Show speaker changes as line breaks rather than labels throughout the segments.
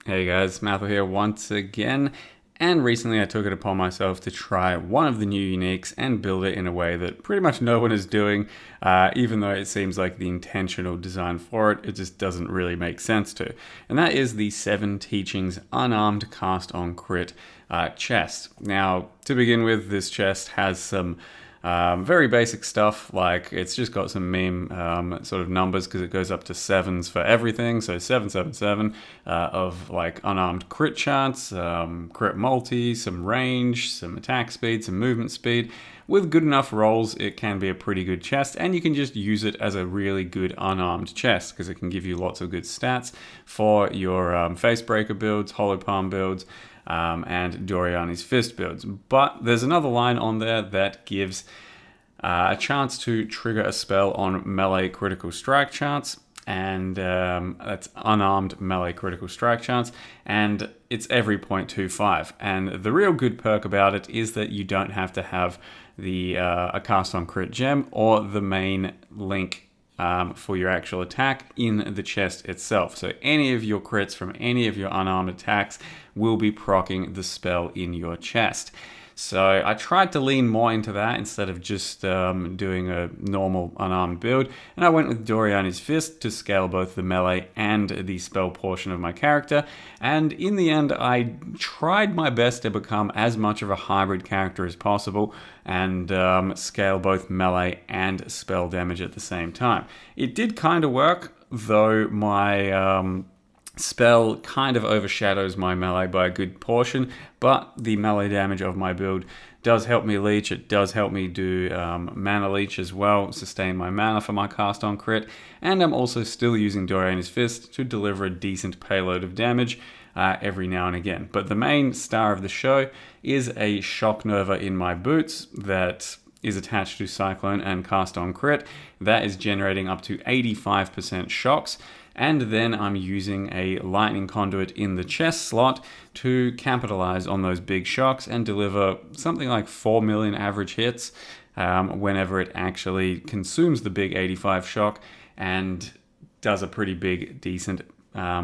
Hey guys, Mathel here once again, and recently I took it upon myself to try one of the new uniques and build it in a way that pretty much no one is doing, even though it seems like the intentional design for it just doesn't really make sense to. And that is the 7 Teachings Unarmed Cast on Crit chest. Now, to begin with, this chest has some very basic stuff, like it's just got some meme sort of numbers because it goes up to 7s for everything. So 777 of like unarmed crit chance, crit multi, some range, some attack speed, some movement speed. With good enough rolls, it can be a pretty good chest, and you can just use it as a really good unarmed chest because it can give you lots of good stats for your facebreaker builds, hollow palm builds, and Doriani's Fist builds. But there's another line on there that gives a chance to trigger a spell on melee critical strike chance, and that's unarmed melee critical strike chance, and it's every 0.25. And the real good perk about it is that you don't have to have the a cast on crit gem or the main link for your actual attack in the chest itself. So any of your crits from any of your unarmed attacks will be proccing the spell in your chest. So I tried to lean more into that instead of just doing a normal unarmed build, and I went with Doriani's Fist to scale both the melee and the spell portion of my character, and in the end I tried my best to become as much of a hybrid character as possible and scale both melee and spell damage at the same time. It did kind of work, though my spell kind of overshadows my melee by a good portion, but the melee damage of my build does help me leech. It does help me do mana leech as well, sustain my mana for my cast on crit, and I'm also still using Doriani's Fist to deliver a decent payload of damage every now and again. But the main star of the show is a Shock Nova in my boots that is attached to Cyclone and cast on crit. That is generating up to 85% shocks, and then I'm using a lightning conduit in the chest slot to capitalize on those big shocks and deliver something like 4 million average hits whenever it actually consumes the big 85 shock and does a pretty big, decent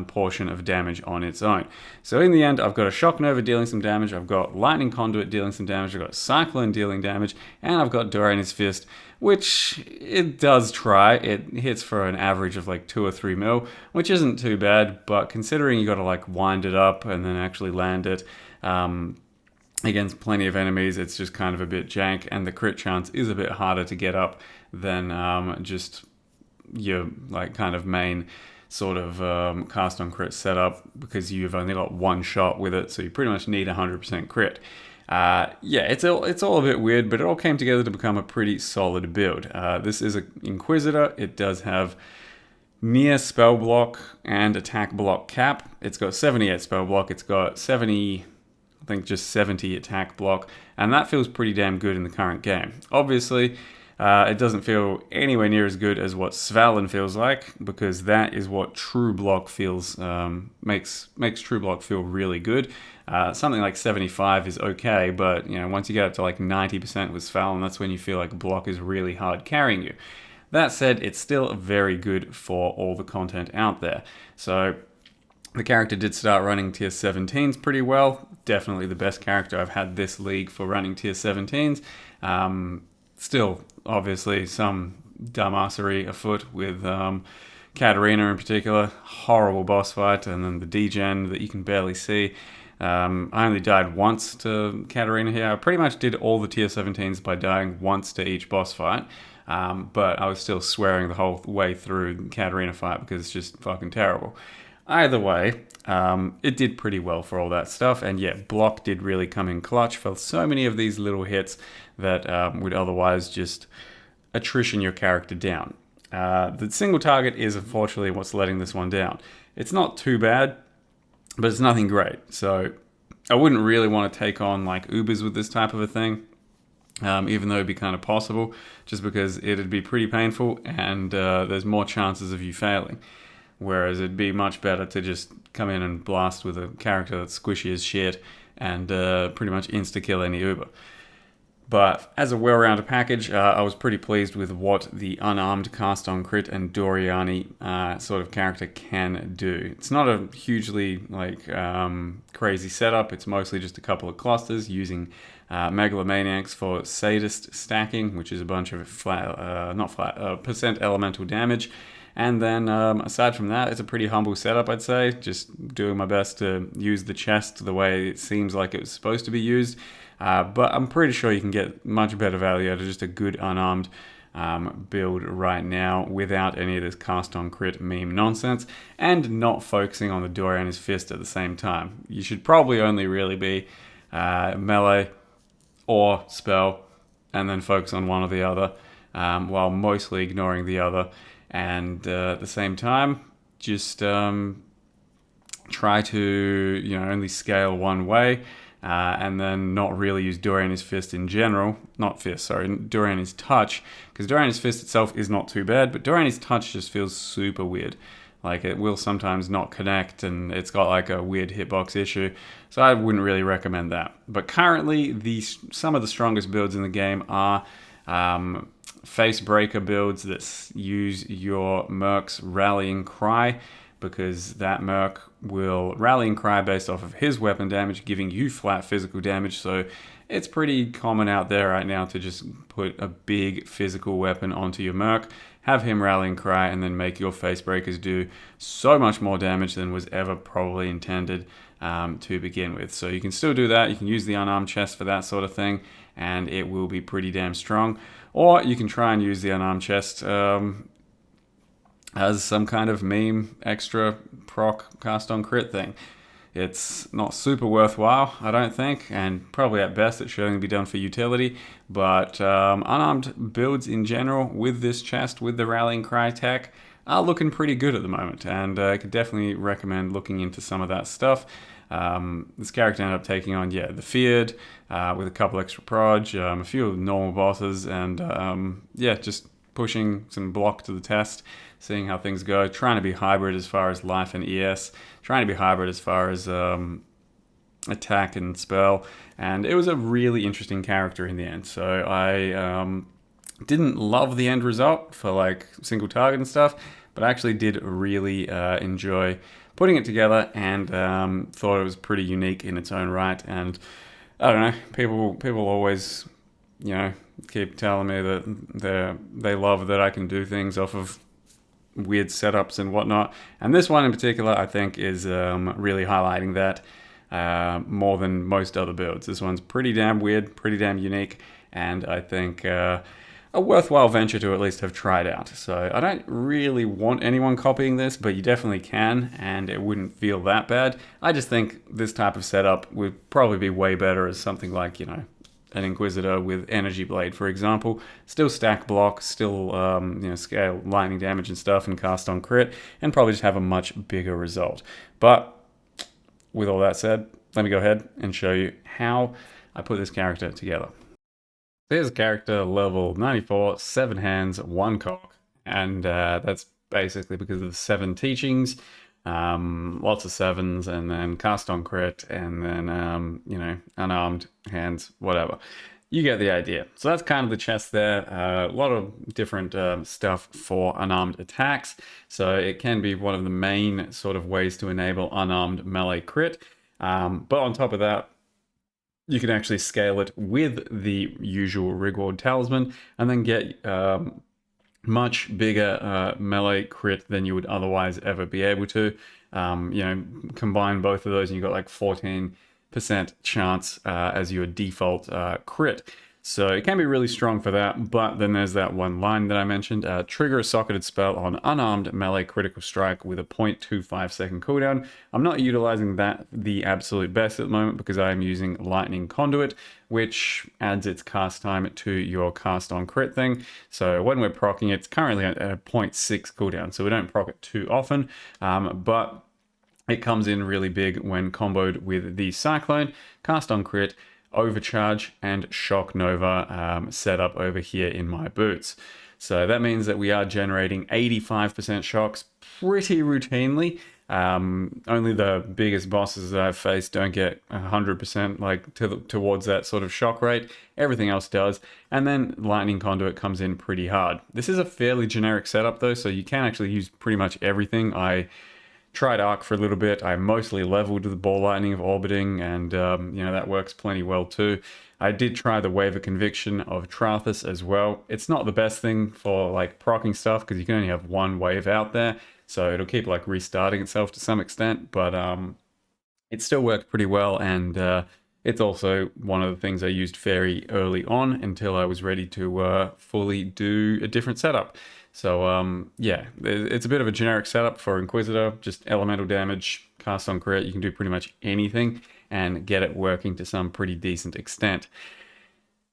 portion of damage on its own. So in the end, I've got a Shock Nova dealing some damage, I've got Lightning Conduit dealing some damage, I've got Cyclone dealing damage, and I've got Doriani's Fist, which it does try. It hits for an average of like 2 or 3 mil, which isn't too bad, but considering you got to like wind it up and then actually land it against plenty of enemies, it's just kind of a bit jank, and the crit chance is a bit harder to get up than just your like kind of main sort of cast on crit setup, because you've only got one shot with it, so you pretty much need 100% crit. Yeah, it's all a bit weird, but it all came together to become a pretty solid build. This is an Inquisitor. It does have near spell block and attack block cap. It's got 78 spell block. It's got 70, I think just 70 attack block, and that feels pretty damn good in the current game. Obviously, it doesn't feel anywhere near as good as what Svalin feels like, because that is what True Block feels, makes True Block feel really good. Something like 75 is okay, but once you get up to like 90% with Svalin, that's when you feel like block is really hard carrying you. That said, it's still very good for all the content out there. So the character did start running tier 17s pretty well. Definitely the best character I've had this league for running tier 17s. Still, obviously, some dumbassery afoot with Katarina in particular. Horrible boss fight, and then the degen that you can barely see. I only died once to Katarina here. I pretty much did all the tier 17s by dying once to each boss fight. But I was still swearing the whole way through the Katarina fight because it's just fucking terrible. Either way, it did pretty well for all that stuff, and yeah, block did really come in clutch for so many of these little hits that would otherwise just attrition your character down. The single target is unfortunately what's letting this one down. It's not too bad, but it's nothing great, so I wouldn't really want to take on like Ubers with this type of a thing, even though it'd be kind of possible, just because it'd be pretty painful and there's more chances of you failing. Whereas it'd be much better to just come in and blast with a character that's squishy as shit and pretty much insta-kill any Uber. But as a well-rounded package, I was pretty pleased with what the unarmed cast on crit and Doriani sort of character can do. It's not a hugely crazy setup. It's mostly just a couple of clusters using megalomaniacs for sadist stacking, which is a bunch of percent elemental damage. And then aside from that, it's a pretty humble setup, I'd say. Just doing my best to use the chest the way it seems like it was supposed to be used. But I'm pretty sure you can get much better value out of just a good unarmed build right now without any of this cast on crit meme nonsense and not focusing on the Doriani's Fist at the same time. You should probably only really be melee or spell and then focus on one or the other while mostly ignoring the other. And at the same time, just try to only scale one way. And then not really use Doriani's Fist in general. Doriani's Touch. Because Doriani's Fist itself is not too bad, but Doriani's Touch just feels super weird. Like, it will sometimes not connect, and it's got like a weird hitbox issue. So I wouldn't really recommend that. But currently, some of the strongest builds in the game are facebreaker builds that use your Merc's Rallying Cry, because that Merc will Rallying Cry based off of his weapon damage, giving you flat physical damage. So it's pretty common out there right now to just put a big physical weapon onto your Merc, have him Rallying Cry, and then make your facebreakers do so much more damage than was ever probably intended to begin with. So you can still do that. You can use the unarmed chest for that sort of thing, and it will be pretty damn strong. Or you can try and use the unarmed chest as some kind of meme extra proc cast on crit thing. It's not super worthwhile, I don't think, and probably at best it should only be done for utility, but unarmed builds in general with this chest, with the Rallying Cry tech, are looking pretty good at the moment, and I could definitely recommend looking into some of that stuff. This character ended up taking on, the Feared, with a couple extra proj, a few normal bosses, and just pushing some block to the test, seeing how things go, trying to be hybrid as far as life and ES, trying to be hybrid as far as attack and spell, and it was a really interesting character in the end. So I didn't love the end result for like single target and stuff, but I actually did really enjoy putting it together, and thought it was pretty unique in its own right. And I don't know, people always keep telling me that they love that I can do things off of weird setups and whatnot. And this one in particular, I think, is really highlighting that more than most other builds. This one's pretty damn weird, pretty damn unique, and I think a worthwhile venture to at least have tried out. So I don't really want anyone copying this, but you definitely can, and it wouldn't feel that bad. I just think this type of setup would probably be way better as something like, an Inquisitor with Energy Blade, for example. Still stack block, still scale lightning damage and stuff, and cast on crit, and probably just have a much bigger result. But with all that said, let me go ahead and show you how I put this character together. Here's a character level 94, 7 hands, 1 cock, and that's basically because of the 7 teachings. Lots of 7s, and then cast on crit, and then unarmed hands, whatever. You get the idea. So that's kind of the chest there. A lot of different stuff for unarmed attacks. So it can be one of the main sort of ways to enable unarmed melee crit. But on top of that, you can actually scale it with the usual Rigward Talisman, and then get much bigger melee crit than you would otherwise ever be able to. Combine both of those and you got like 14% chance as your default crit. So it can be really strong for that, but then there's that one line that I mentioned, trigger a socketed spell on unarmed melee critical strike with a 0.25 second cooldown. I'm not utilizing that the absolute best at the moment because I am using Lightning Conduit, which adds its cast time to your cast on crit thing. So when we're proccing, it's currently at a 0.6 cooldown, so we don't proc it too often, but it comes in really big when comboed with the Cyclone, cast on crit, overcharge, and shock nova set up over here in my boots. So that means that we are generating 85% shocks pretty routinely, Only the biggest bosses that I've faced don't get 100% like towards that sort of shock rate. Everything else does. And then Lightning Conduit comes in pretty hard. This is a fairly generic setup though, so you can actually use pretty much everything. I tried Arc for a little bit. I mostly leveled the Ball Lightning of Orbiting, and that works plenty well too. I did try the Wave of Conviction of Trathus as well. It's not the best thing for like proccing stuff because you can only have one wave out there, so it'll keep like restarting itself to some extent, but it still worked pretty well, and it's also one of the things I used very early on until I was ready to fully do a different setup. So yeah, it's a bit of a generic setup for Inquisitor, just elemental damage, cast on crit. You can do pretty much anything and get it working to some pretty decent extent.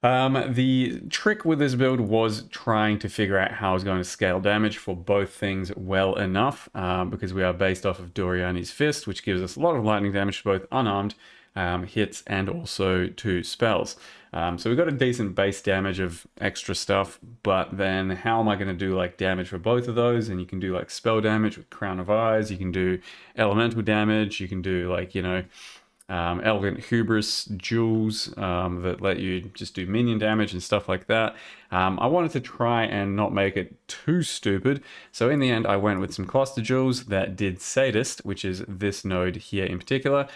The trick with this build was trying to figure out how I was going to scale damage for both things well enough, because we are based off of Doriani's Fist, which gives us a lot of lightning damage to both unarmed hits and also to spells. So we've got a decent base damage of extra stuff, but then how am I going to do like damage for both of those? And you can do like spell damage with Crown of Eyes, you can do elemental damage, you can do like, Elegant Hubris jewels that let you just do minion damage and stuff like that. I wanted to try and not make it too stupid, so in the end I went with some cluster jewels that did Sadist, which is this node here in particular,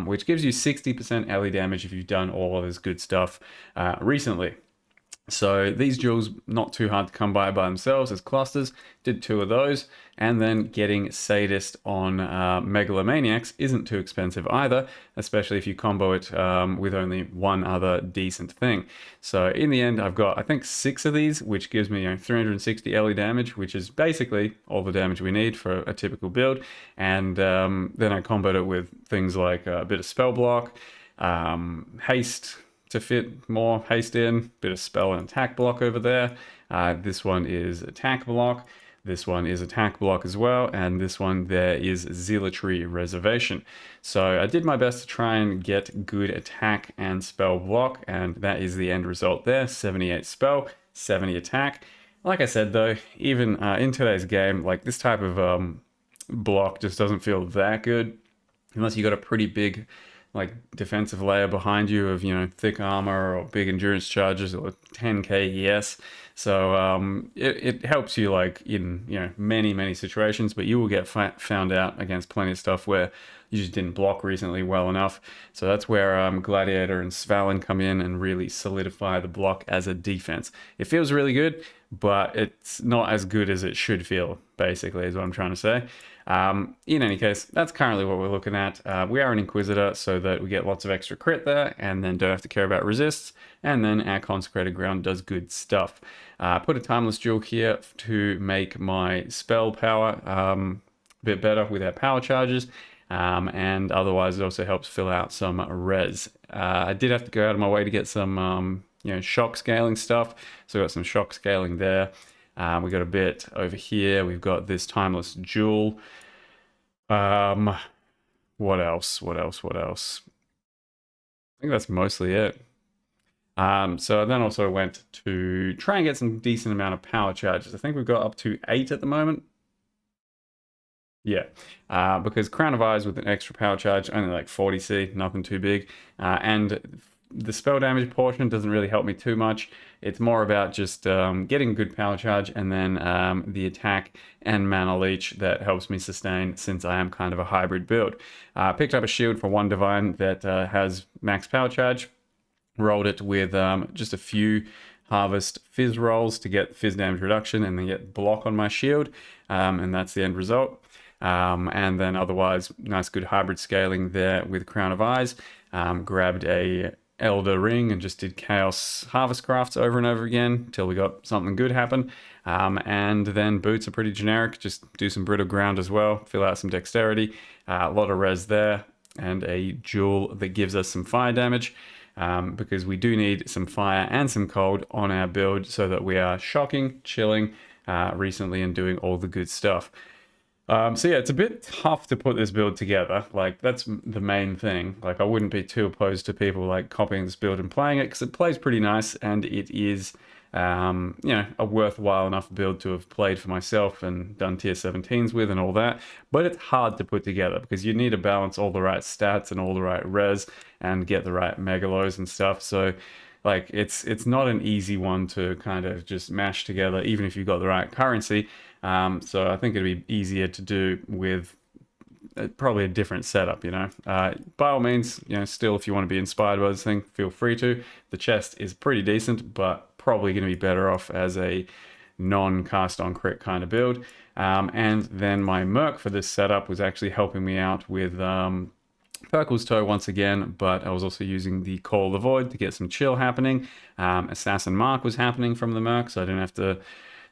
which gives you 60% LE damage if you've done all of this good stuff recently. So these jewels, not too hard to come by themselves as clusters. Did 2 of those, and then getting Sadist on Megalomaniacs isn't too expensive either, especially if you combo it with only one other decent thing. So in the end, I've got, I think, 6 of these, which gives me 360 LE damage, which is basically all the damage we need for a typical build. And then I comboed it with things like a bit of spell block, haste, to fit more haste in, bit of spell and attack block over there. This one is attack block, this one is attack block as well, and this one there is Zealotry Reservation. So I did my best to try and get good attack and spell block, and that is the end result there. 78 spell, 70 attack. Like I said though, even in today's game, like this type of block just doesn't feel that good unless you got a pretty big like defensive layer behind you of thick armor or big endurance charges or 10k ES. So it helps you like in many situations, but you will get found out against plenty of stuff where you just didn't block recently well enough. So that's where Gladiator and Svalin come in and really solidify the block as a defense. It feels really good, but it's not as good as it should feel, basically, is what I'm trying to say. In any case, that's currently what we're looking at. We are an Inquisitor, so that we get lots of extra crit there, and then don't have to care about resists, and then our Consecrated Ground does good stuff. Put a Timeless Jewel here to make my spell power a bit better with our power charges, and otherwise it also helps fill out some res. I did have to go out of my way to get some shock scaling stuff, so I got some shock scaling there. We got a bit over here. We've got this Timeless Jewel. What else? I think that's mostly it. So I then also went to try and get some decent amount of power charges. I think we've got up to 8 at the moment. Yeah, because Crown of Eyes with an extra power charge, only like 40C, nothing too big. And the spell damage portion doesn't really help me too much. It's more about just getting good power charge, and then the attack and mana leech that helps me sustain, since I am kind of a hybrid build. Picked up a shield for 1 divine that has max power charge, rolled it with just a few harvest fizz rolls to get fizz damage reduction, and then get block on my shield, and that's the end result. And then otherwise, nice good hybrid scaling there with Crown of Eyes. Grabbed a Elder Ring and just did Chaos Harvest Crafts over and over again till we got something good happen. And then boots are pretty generic, just do some Brittle Ground as well, fill out some Dexterity, a lot of res there, and a jewel that gives us some fire damage, because we do need some fire and some cold on our build so that we are shocking, chilling recently, and doing all the good stuff. So yeah, it's a bit tough to put this build together. Like, that's the main thing. Like, I wouldn't be too opposed to people like copying this build and playing it, because it plays pretty nice, and it is you know, a worthwhile enough build to have played for myself and done tier 17s with and all that. But it's hard to put together because you need to balance all the right stats and all the right res and get the right megalos and stuff. So like it's not an easy one to kind of just mash together, even if you've got the right currency. So I think it'd be easier to do with probably a different setup, you know. By all means, you know, still if you want to be inspired by this thing, feel free to. The chest is pretty decent, but probably going to be better off as a non-cast on crit kind of build. And then my merc for this setup was actually helping me out with Perkle's Toe once again, but I was also using the Call of the Void to get some chill happening. Assassin Mark was happening from the merc, so I didn't have to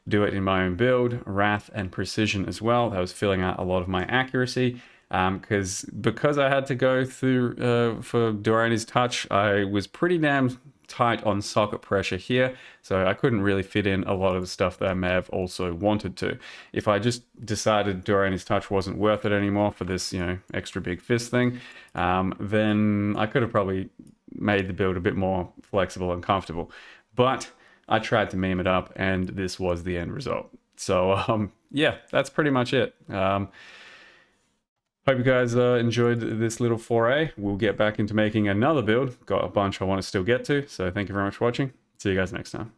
do it in my own build. Wrath and Precision as well. That was filling out a lot of my accuracy. Because I had to go through for Durrani's Touch, I was pretty damn tight on socket pressure here, so I couldn't really fit in a lot of the stuff that I may have also wanted to. If I just decided Durrani's Touch wasn't worth it anymore for this, you know, extra big fist thing, then I could have probably made the build a bit more flexible and comfortable. But I tried to meme it up, and this was the end result. So yeah, that's pretty much it. Hope you guys enjoyed this little foray. We'll get back into making another build. Got a bunch I want to still get to, so thank you very much for watching. See you guys next time.